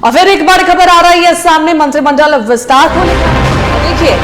और फिर एक बड़ी खबर आ रही है सामने मंत्रिमंडल विस्तार को लेकर। देखिए,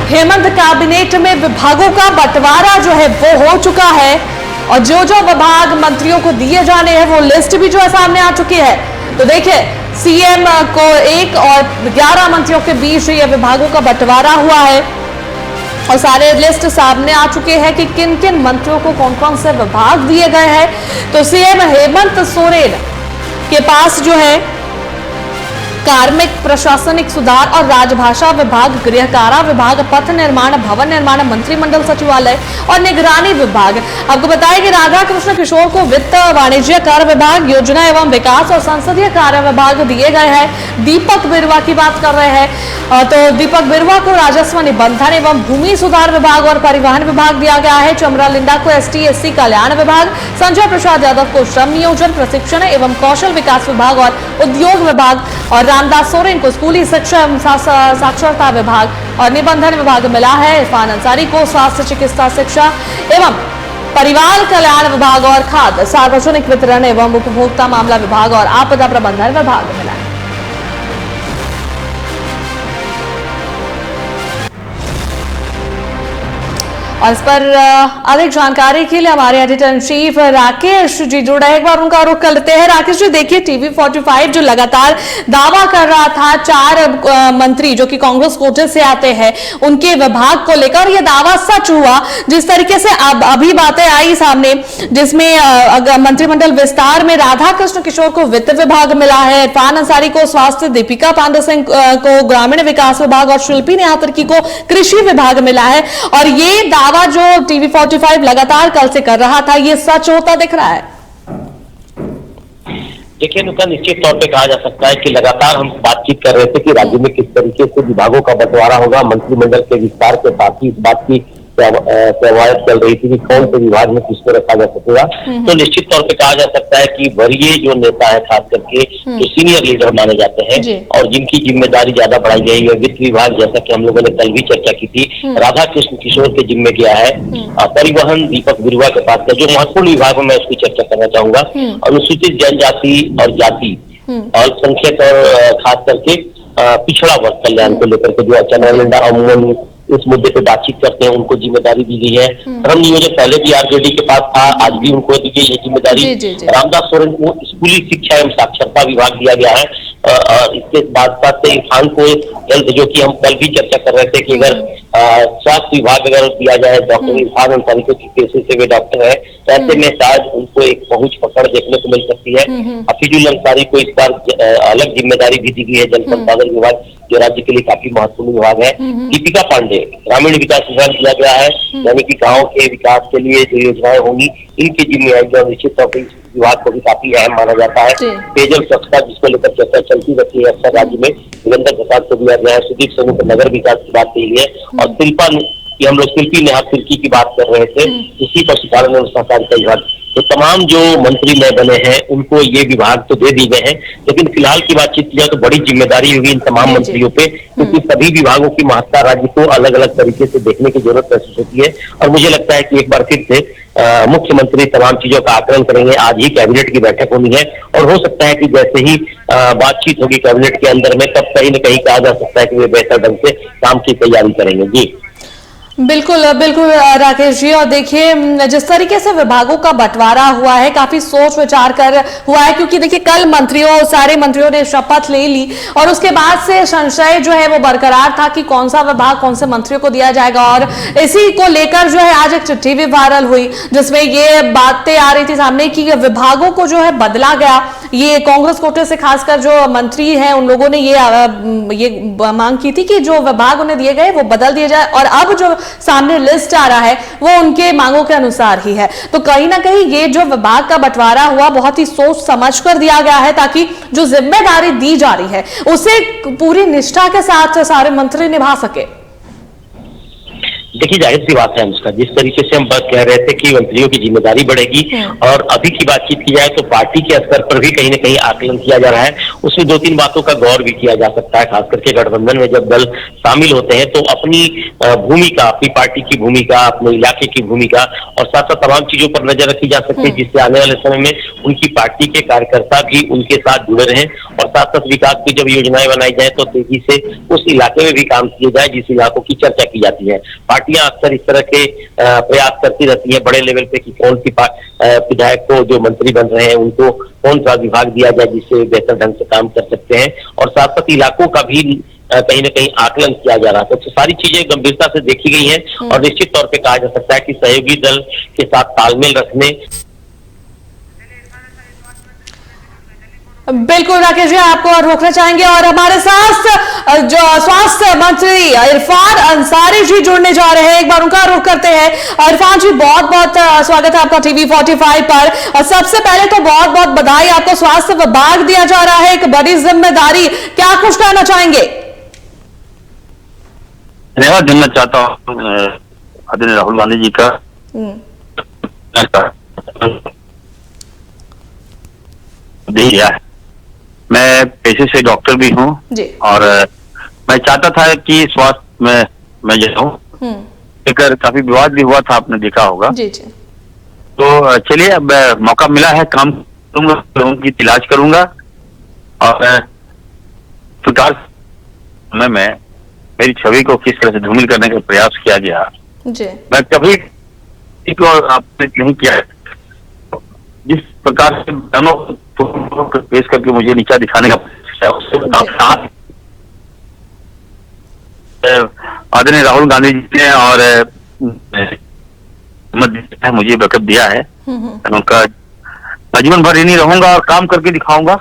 हेमंत कैबिनेट में विभागों का बंटवारा जो है वो हो चुका है और जो जो विभाग मंत्रियों को दिए जाने हैं वो लिस्ट भी जो है सामने आ चुकी है। तो देखिए, सीएम को 1 और 11 मंत्रियों के बीच ये विभागों का बंटवारा हुआ है और सारे लिस्ट सामने आ चुके हैं कि किन किन मंत्रियों को कौन कौन से विभाग दिए गए हैं। तो सीएम हेमंत सोरेन के पास जो है कार्मिक, प्रशासनिक सुधार और राजभाषा विभाग, गृह कारा विभाग, पथ निर्माण, भवन निर्माण, मंत्रिमंडल सचिवालय और निगरानी विभाग। आपको बताया कि राधा कृष्ण किशोर को वित्त, वाणिज्य कर विभाग, योजना एवं विकास और संसदीय कार्य विभाग दिए गए हैं। दीपक बिरुवा की बात कर रहे हैं तो दीपक बिरुवा को राजस्व, निबंधन एवं भूमि सुधार विभाग और परिवहन विभाग दिया गया है। चमरा लिंडा को ST/SC कल्याण विभाग, संजय प्रसाद यादव को श्रम नियोजन, प्रशिक्षण एवं कौशल विकास विभाग और उद्योग विभाग, और रामदास सोरेन को स्कूली शिक्षा एवं साक्षरता विभाग और निबंधन विभाग मिला है। इरफान अंसारी को स्वास्थ्य, चिकित्सा, शिक्षा एवं परिवार कल्याण विभाग और खाद्य, सार्वजनिक वितरण एवं उपभोक्ता मामला विभाग और आपदा प्रबंधन विभाग मिला है। और इस पर अधिक जानकारी के लिए हमारे editor in chief Rakesh ji जुड़े हैं। एक बार उनका रुख कर लेते हैं। राकेश जी, देखिए, TV45 जो लगातार दावा कर रहा था 4 मंत्री जो कि कांग्रेस कोटे से आते हैं उनके विभाग को लेकर, यह दावा सच हुआ। जिस तरीके से अभी बातें आई सामने, जिसमें मंत्रिमंडल विस्तार में राधा कृष्ण किशोर को वित्त विभाग मिला है, इरफान अंसारी को स्वास्थ्य, दीपिका पांडे सिंह को ग्रामीण विकास विभाग और शिल्पी नेहातरकी को कृषि विभाग मिला है। और ये दावा जो TV45 लगातार कल से कर रहा था, ये सच होता दिख रहा है। देखिए नुका, निश्चित तौर पे कहा जा सकता है कि लगातार हम बातचीत कर रहे थे कि राज्य में किस तरीके से विभागों का बंटवारा होगा। मंत्रिमंडल के विस्तार के साथ ही इस बात की कवायद चल रही थी कि कौन से विभाग में किसको रखा जा सकेगा। तो निश्चित तौर पे कहा जा सकता है कि वरीय जो नेता है, खास करके जो सीनियर लीडर माने जाते हैं और जिनकी जिम्मेदारी ज्यादा बढ़ाई गई है, वित्त विभाग, जैसा कि हम लोगों ने कल भी चर्चा की थी, राधा कृष्ण किशोर के जिम्मे गया है। परिवहन दीपक बिरुवा के पास जो महत्वपूर्ण विभाग में मैं उसकी चर्चा करना चाहूंगा, अनुसूचित जनजाति और जाति, अल्पसंख्यक और खास करके पिछड़ा वर्ग कल्याण को लेकर के जो चंद्रलिंडा अमूमन इस मुद्दे पे बातचीत करते हैं, उनको जिम्मेदारी दी गई है। श्रम नियोजन पहले भी RJD के पास था, आज भी उनको दी गई है जिम्मेदारी। रामदास सोरेन को स्कूली शिक्षा एवं साक्षरता विभाग दिया गया है। इसके बाद साथ इरफान को हेल्थ, जो कि हम कल भी चर्चा कर रहे थे कि अगर स्वास्थ्य विभाग अगर दिया जाए डॉक्टर इरफान अंसारी को, पेशे से वे डॉक्टर है, तो ऐसे में शायद उनको एक पहुंच पकड़ देखने को मिल सकती है। हफीजुल अंसारी को इस बार अलग जिम्मेदारी भी दी गई है, जल संसाधन विभाग, जो राज्य के लिए काफी महत्वपूर्ण विभाग है। दीपिका पांडे ग्रामीण विकास विभाग दिया गया है, यानी कि गाँव के विकास के लिए जो योजनाएं होंगी इनकी जिम्मेदारी निश्चित तौर पर विभाग को भी काफी अहम माना जाता है। पेयजल स्वच्छता, जिसको लेकर चर्चा चलती रहती है अक्सर राज्य में, वीरेंद्र प्रसाद को दिया गया है। सुदीप सोनू को नगर विकास की बात कही है। और शिल्पा की हम लोग शिल्पी नेहातरकी की बात कर रहे थे, इसी पशुपालन एवं सहकारिता विभाग। तो तमाम जो मंत्री नए बने हैं उनको ये विभाग तो दे दी गए हैं, लेकिन फिलहाल की बातचीत की जाए तो बड़ी जिम्मेदारी होगी इन तमाम मंत्रियों पे, क्योंकि सभी विभागों की महत्ता राज्य को अलग अलग तरीके से देखने की जरूरत महसूस होती है। और मुझे लगता है कि एक बार फिर से मुख्यमंत्री तमाम चीजों का आकलन करेंगे। आज ही कैबिनेट की बैठक होनी है और हो सकता है कि जैसे ही बातचीत होगी कैबिनेट के अंदर में, तब कहीं न कहीं कहा जा सकता है कि वे बेहतर ढंग से काम की तैयारी करेंगे। जी बिल्कुल बिल्कुल राकेश जी, और देखिए जिस तरीके से विभागों का बंटवारा हुआ है काफी सोच विचार कर हुआ है, क्योंकि देखिए कल सारे मंत्रियों ने शपथ ले ली और उसके बाद से संशय जो है वो बरकरार था कि कौन सा विभाग कौन से मंत्रियों को दिया जाएगा। और इसी को लेकर जो है आज एक चिट्ठी भी वायरल हुई जिसमें ये बातें आ रही थी सामने कि विभागों को जो है बदला गया। ये कांग्रेस कोटे से खासकर जो मंत्री हैं उन लोगों ने ये मांग की थी कि जो विभाग उन्हें दिए गए वो बदल दिए जाए, और अब जो सामने लिस्ट आ रहा है वो उनके मांगों के अनुसार ही है। तो कहीं ना कहीं ये जो विभाग का बंटवारा हुआ बहुत ही सोच समझ कर दिया गया है, ताकि जो जिम्मेदारी दी जा रही है उसे पूरी निष्ठा के साथ सारे मंत्री निभा सके। देखिए, जाहिर सी बात है अनुष्का, जिस तरीके से हम बात कह रहे थे कि मंत्रियों की जिम्मेदारी बढ़ेगी, और अभी की बातचीत की जाए तो पार्टी के स्तर पर भी कहीं न कहीं आकलन किया जा रहा है। उसमें 2-3 बातों का गौर भी किया जा सकता है, खास करके गठबंधन में जब दल शामिल होते हैं तो अपनी भूमिका, अपनी पार्टी की भूमिका, अपने इलाके की भूमिका और साथ साथ तमाम चीजों पर नजर रखी जा सकती है, जिससे आने वाले समय में उनकी पार्टी के कार्यकर्ता भी उनके साथ जुड़े रहें, और साथ साथ विकास की जब योजनाएं बनाई जाए तो तेजी से उस इलाके में भी काम किए जाए जिस इलाकों की चर्चा की जाती है। पार्टियां अक्सर इस तरह के प्रयास करती रहती है बड़े लेवल पे कि कौन सी विधायक को जो मंत्री बन रहे हैं उनको कौन सा विभाग दिया जाए जिससे बेहतर ढंग से काम कर सकते हैं, और साथ साथ इलाकों का भी कहीं न कहीं आकलन किया जा रहा था। तो सारी चीजें गंभीरता से देखी गई हैं और निश्चित तौर पे कहा जा सकता है कि सहयोगी दल के साथ तालमेल रखने। बिल्कुल राकेश जी, आपको और रोकना चाहेंगे, और हमारे साथ जो स्वास्थ्य मंत्री इरफान अंसारी जी जुड़ने जा रहे हैं, एक बार उनका रुख करते हैं। इरफान जी, बहुत बहुत स्वागत है आपका टीवी 45 पर। और सबसे पहले तो बहुत बहुत बधाई, आपको स्वास्थ्य विभाग दिया जा रहा है, एक बड़ी जिम्मेदारी, क्या कुछ कहना चाहेंगे? धन्यवाद देना चाहता हूँ आदरणीय राहुल गांधी जी का। दिया है, मैं पेशे से डॉक्टर भी हूँ और मैं चाहता था कि स्वास्थ्य में मैं जाऊँ, लेकर काफी विवाद भी हुआ था, आपने देखा होगा जी जी। तो चलिए, अब मौका मिला है, काम करूंगा, लोगों की इलाज करूंगा, और सरकार समय में मेरी छवि को किस तरह से धूमिल करने का प्रयास किया गया जी। मैं कभी आपने नहीं किया है। जिस प्रकार से पेश करके मुझे नीचा दिखाने का आदरणीय राहुल गांधी जी ने और मुझे बैकअप दिया है, उनका जीवन भर ही नहीं रहूंगा और काम करके दिखाऊंगा।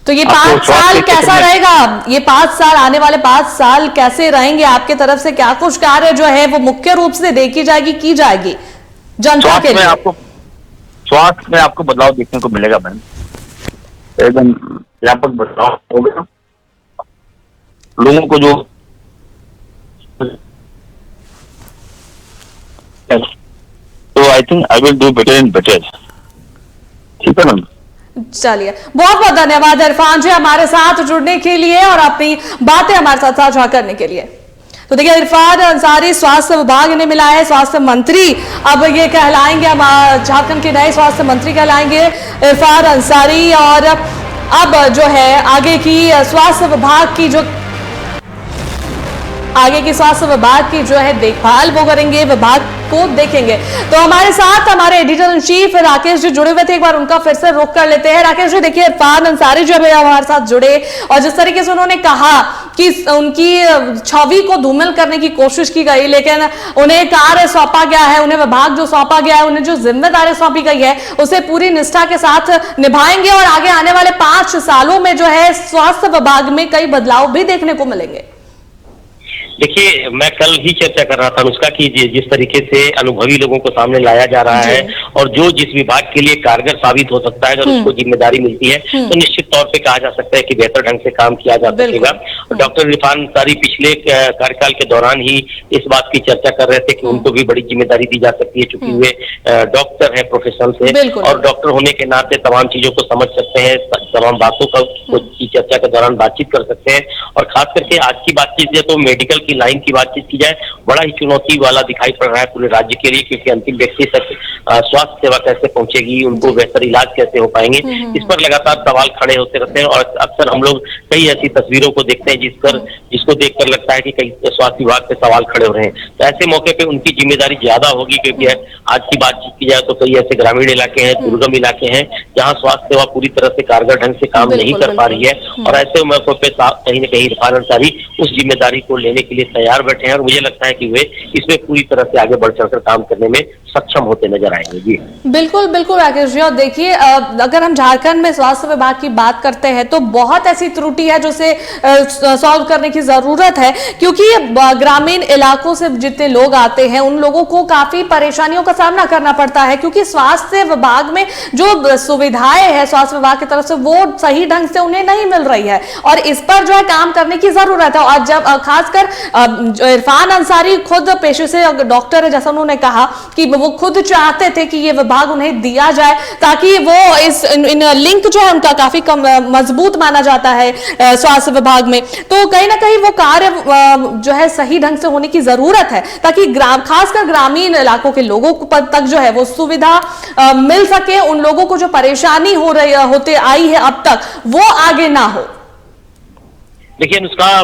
तो ये 5 साल कैसा रहेगा? ये 5 साल, आने वाले 5 साल कैसे रहेंगे? आपके तरफ से क्या कुछ कार्य जो है वो मुख्य रूप से देखी जाएगी, की जाएगी जनता के लिए? स्वास्थ्य में आपको बदलाव देखने को मिलेगा मैम, एकदम व्यापक बदलाव होगा। लोगों को जो तो I think I will do better and better. ठीक है मैम, चलिए, बहुत बहुत धन्यवाद इरफान जी हमारे साथ जुड़ने के लिए और अपनी बातें हमारे साथ साझा करने के लिए। तो देखिए, इरफान अंसारी स्वास्थ्य विभाग इन्हें मिला है, स्वास्थ्य मंत्री अब ये कहलाएंगे, हम झारखंड के नए स्वास्थ्य मंत्री कहलाएंगे इरफान अंसारी। और अब जो है आगे की स्वास्थ्य विभाग की जो है देखभाल वो करेंगे, विभाग को देखेंगे। तो हमारे साथ हमारे editor in chief Rakesh ji जुड़े हुए थे, एक बार उनका फिर से रुख कर लेते हैं। राकेश जी, देखिए इरफान अंसारी जो है हमारे साथ जुड़े और जिस तरीके से उन्होंने कहा कि उनकी छवि को धूमिल करने की कोशिश की गई, लेकिन उन्हें कार्य सौंपा गया है, उन्हें विभाग जो सौंपा गया है, उन्हें जो जिम्मेदारी सौंपी गई है उसे पूरी निष्ठा के साथ निभाएंगे और आगे आने वाले 5 सालों में जो है स्वास्थ्य विभाग में कई बदलाव भी देखने को मिलेंगे। देखिए, मैं कल ही चर्चा कर रहा था अनुष्का की जिस तरीके से अनुभवी लोगों को सामने लाया जा रहा है और जो जिस विभाग के लिए कारगर साबित हो सकता है अगर उसको जिम्मेदारी मिलती है तो निश्चित तौर पे कहा जा सकता है कि बेहतर ढंग से काम किया जा सकेगा। डॉक्टर इरफान अंसारी पिछले कार्यकाल के दौरान ही इस बात की चर्चा कर रहे थे कि उनको भी बड़ी जिम्मेदारी दी जा सकती है, चूंकि वे डॉक्टर है प्रोफेशन से और डॉक्टर होने के नाते तमाम चीजों को समझ सकते हैं, तमाम बातों की चर्चा के दौरान बातचीत कर सकते हैं। और खास करके आज की बातचीत है तो मेडिकल की लाइन की बातचीत की जाए, बड़ा ही चुनौती वाला दिखाई पड़ रहा है पूरे राज्य के लिए, क्योंकि अंतिम व्यक्ति तक स्वास्थ्य सेवा कैसे पहुंचेगी, उनको बेहतर इलाज कैसे हो पाएंगे, इस पर लगातार सवाल खड़े होते रहते हैं। और अक्सर हम लोग कई ऐसी तस्वीरों को देखते हैं जिसको देखकर लगता है कि कई स्वास्थ्य विभाग पे सवाल खड़े हो रहे हैं। तो ऐसे मौके पे उनकी जिम्मेदारी ज्यादा होगी, क्योंकि आज की बातचीत की जाए तो कई ऐसे ग्रामीण इलाके हैं, दुर्गम इलाके हैं जहाँ स्वास्थ्य सेवा पूरी तरह से कारगर ढंग से काम नहीं कर पा रही है। और ऐसे मौकों पे कहीं न कहीं इरफान अंसारी उस जिम्मेदारी को लेने के लिए तैयार बैठे हैं और मुझे लगता है कि वे इसमें पूरी तरह से आगे बढ़ चढ़कर काम करने में सक्षम होते नजर आएंगे। जी बिल्कुल बिल्कुल राकेश जी। और देखिए अगर हम झारखंड में स्वास्थ्य विभाग की बात करते हैं तो बहुत ऐसी त्रुटि है जो से सॉल्व करने की जरूरत है, क्योंकि ग्रामीण इलाकों से जितने लोग आते हैं उन लोगों को काफी परेशानियों का सामना करना पड़ता है, क्योंकि स्वास्थ्य विभाग में जो सुविधाएं हैं स्वास्थ्य विभाग की तरफ से वो सही ढंग से उन्हें नहीं मिल रही है, और इस पर जो है काम करने की जरूरत है। और जब खासकर इरफान अंसारी खुद पेशे से डॉक्टर है, जैसा उन्होंने कहा कि वो खुद चाहते थे कि ये विभाग उन्हें दिया जाए ताकि वो इन लिंक जो है उनका काफी मजबूत माना जाता है स्वास्थ्य विभाग में। तो कहीं ना कहीं वो कार्य जो है सही ढंग से होने की जरूरत है ताकि खासकर ग्रामीण इलाकों के लोगों तक जो है वो सुविधा मिल सके, उन लोगों को जो परेशानी होते आई है अब तक वो आगे ना हो। देखिए उसका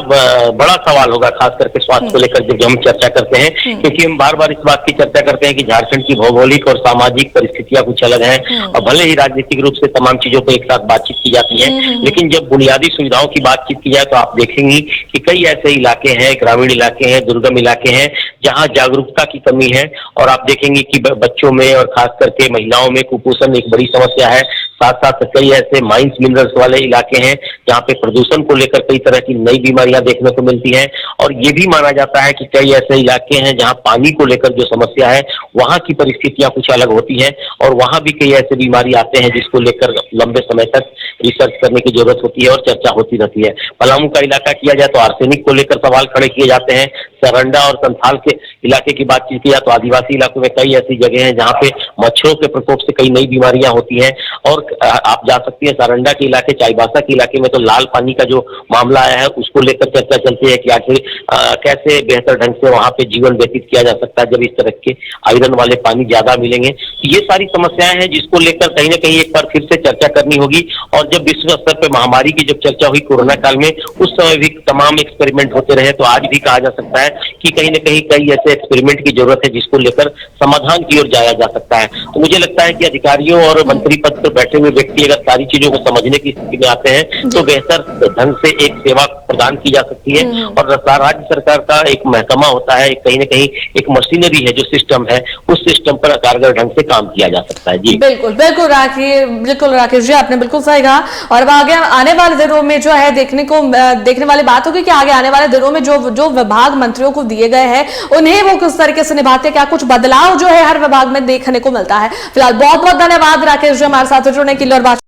बड़ा सवाल होगा खास करके स्वास्थ्य को लेकर जब हम चर्चा करते हैं, क्योंकि हम बार बार इस बात की चर्चा करते हैं कि झारखंड की भौगोलिक और सामाजिक परिस्थितियां कुछ अलग हैं, और भले ही राजनीतिक रूप से तमाम चीजों पर एक साथ बातचीत की जाती है, लेकिन जब बुनियादी सुविधाओं की बातचीत की जाए तो आप देखेंगे कि कई ऐसे इलाके हैं, ग्रामीण इलाके हैं, दुर्गम इलाके हैं जहाँ जागरूकता की कमी है, और आप देखेंगे कि बच्चों में और खास करके महिलाओं में कुपोषण एक बड़ी समस्या है। साथ साथ कई ऐसे माइंस मिनरल्स वाले इलाके हैं जहाँ पे प्रदूषण को लेकर कई तरह की नई बीमारियां देखने को मिलती हैं, और ये भी माना जाता है कि कई ऐसे इलाके हैं जहाँ पानी को लेकर जो समस्या है वहाँ की परिस्थितियां कुछ अलग होती हैं, और वहाँ भी कई ऐसे बीमारी आते हैं जिसको लेकर लंबे समय तक रिसर्च करने की जरूरत होती है और चर्चा होती रहती है। पलामू का इलाका किया जाए तो आर्सेनिक को लेकर सवाल खड़े किए जाते हैं, सरंडा और संथाल के इलाके की बातचीत की जाए तो आदिवासी इलाकों में कई ऐसी जगह हैं जहाँ पे मच्छरों के प्रकोप से कई नई बीमारियां होती हैं, और आप जा सकती है सारंडा के इलाके, चाईबासा के इलाके में तो लाल पानी का जो मामला आया है उसको लेकर चर्चा चलती है कि आखिर कैसे बेहतर ढंग से वहां पे जीवन व्यतीत किया जा सकता है जब इस तरह के आयरन वाले पानी ज्यादा मिलेंगे। ये सारी समस्याएं हैं जिसको लेकर कहीं ना कहीं एक बार फिर से चर्चा करनी होगी, और जब विश्व स्तर पर महामारी की जब चर्चा हुई कोरोना काल में उस समय भी तमाम एक्सपेरिमेंट होते रहे, तो आज भी कहा जा सकता है कि कहीं ना कहीं कई ऐसे एक्सपेरिमेंट की जरूरत है जिसको लेकर समाधान की ओर जाया जा सकता है। तो मुझे लगता है कि अधिकारियों और मंत्री पद पर बैठे हुए व्यक्ति अगर सारी चीजों को समझने की स्थिति में आते हैं तो बेहतर ढंग से एक सेवा प्रदान की जा सकती है, और राज्य सरकार का एक महकमा होता है, कहीं ना कहीं एक मशीनरी है जो सिस्टम है, उस सिस्टम पर कारगर ढंग से काम किया जा सकता है। जी बिल्कुल बिल्कुल राकेश जी, आपने बिल्कुल सही कहा। और अब आगे आने वाले दिनों में जो है देखने वाली बात होगी कि आगे आने वाले दिनों में जो विभाग मंत्रियों को दिए गए हैं उन्हें वो किस तरीके से निभाते हैं, क्या कुछ बदलाव जो है हर विभाग में देखने को मिलता है। फिलहाल बहुत बहुत धन्यवाद राकेश जी हमारे साथ जुड़ने के लिए और बात